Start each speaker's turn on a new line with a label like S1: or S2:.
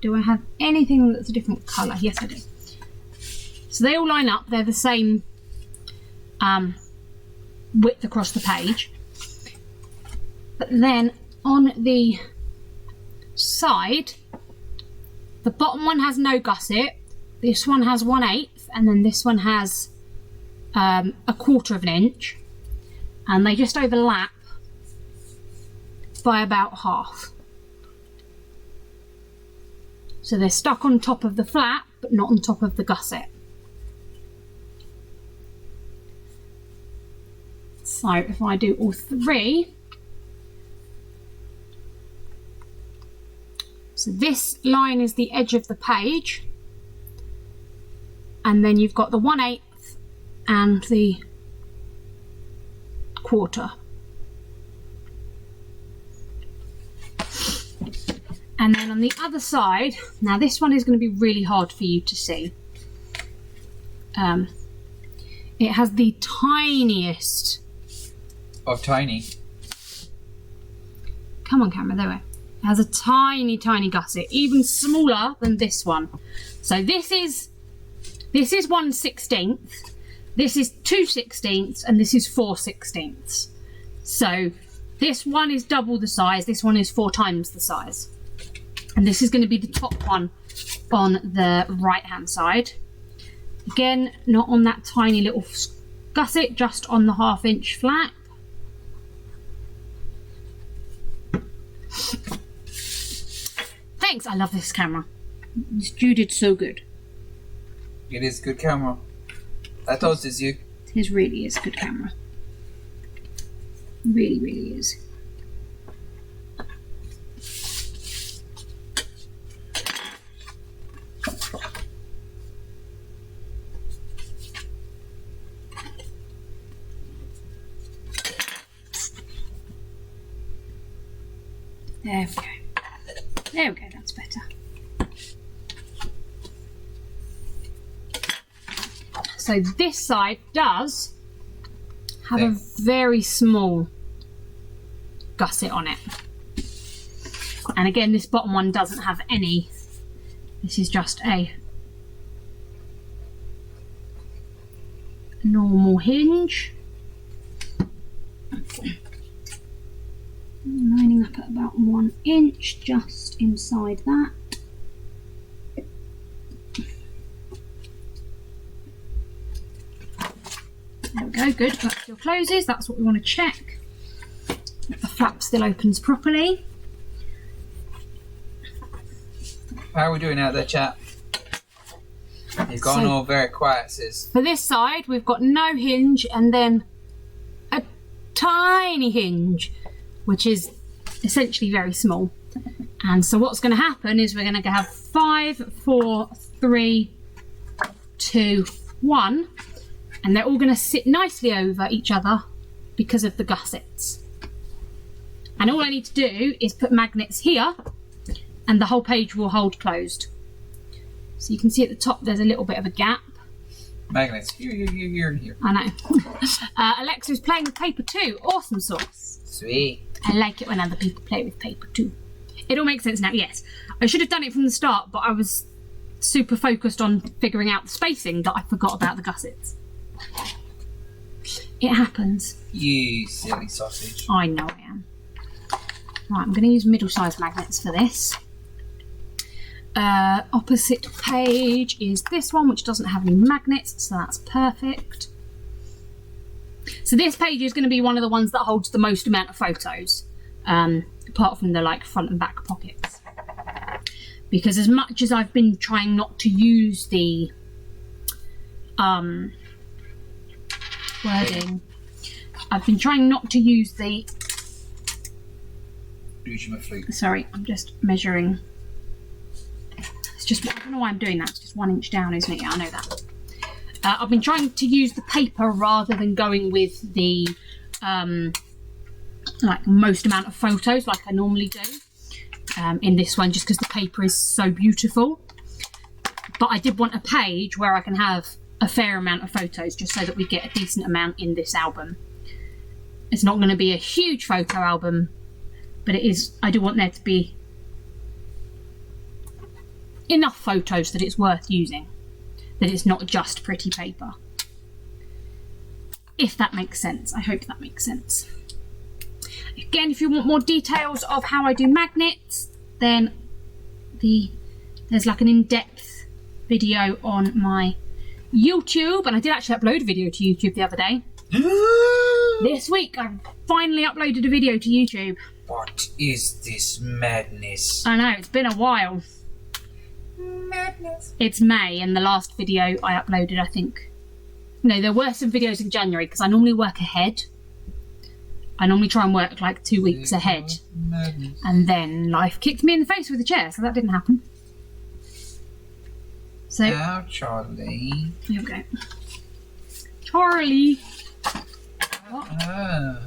S1: Do I have anything that's a different colour? Yes, I do. So they all line up. They're the same width across the page. But then on the side, the bottom one has no gusset. This one has 1/8, and then this one has 1/4 of an inch, and they just overlap by about half. So they're stuck on top of the flap, but not on top of the gusset. So if I do all three, so this line is the edge of the page, and then you've got the 1/8 and the 1/4. And then on the other side, now this one is going to be really hard for you to see. It has the tiniest
S2: of tiny.
S1: Come on, camera, there we go. It has a tiny, tiny gusset, even smaller than this one. So this is 1/16, this is 2/16, and this is 4/16. So this one is double the size, this one is 4 times the size. And this is going to be the top one on the right hand side. Again, not on that tiny little gusset, just on the 1/2 inch flap. Thanks, I love this camera. You did so good.
S2: It is good camera. I thought it's you.
S1: It really is good camera. Really, really is. There we go. There we go, that's better. So this side does have a very small gusset on it. And again, this bottom one doesn't have any. This is just a normal hinge. Lining up at about 1 inch, just inside that. There we go, good. That still closes, that's what we want to check. That the flap still opens properly.
S2: How are we doing out there, chat? You've gone all very quiet, sis.
S1: For this side, we've got no hinge and then a tiny hinge, which is essentially very small. And so what's going to happen is we're going to have 5, 4, 3, 2, 1, and they're all going to sit nicely over each other because of the gussets. And all I need to do is put magnets here, and the whole page will hold closed. So you can see at the top there's a little bit of a gap.
S2: Magnets, here, and here.
S1: I know. Alexa's playing with paper too. Awesome sauce.
S2: Sweet.
S1: I like it when other people play with paper too. It all makes sense now, yes. I should have done it from the start, but I was super focused on figuring out the spacing that I forgot about the gussets. It happens.
S2: You silly sausage.
S1: I know I am. Right, I'm going to use middle-sized magnets for this. Opposite page is this one, which doesn't have any magnets, so that's perfect. So this page is going to be one of the ones that holds the most amount of photos, apart from the like front and back pockets. Because as much as I've been trying not to use the wording, I've been trying not to use the. Sorry, I'm just measuring. It's just, I don't know why I'm doing that. It's just 1 inch down, isn't it? Yeah, I know that. I've been trying to use the paper rather than going with the like most amount of photos like I normally do in this one, just because the paper is so beautiful. But I did want a page where I can have a fair amount of photos, just so that we get a decent amount in this album. It's not going to be a huge photo album, but it is. I do want there to be enough photos that it's worth using, that it's not just pretty paper. If that makes sense. I hope that makes sense. Again, if you want more details of how I do magnets, then there's like an in-depth video on my YouTube, and I did actually upload a video to YouTube the other day. This week I finally uploaded a video to YouTube.
S2: What is this madness?
S1: I know, it's been a while.
S2: Madness.
S1: It's May, and the last video I uploaded, I think... No, there were some videos in January, because I normally work ahead. I normally try and work like 2 weeks ahead.
S2: Madness.
S1: And then life kicked me in the face with a chair, so that didn't happen. So,
S2: Now, Charlie.
S1: here we go. Charlie!
S2: Ah.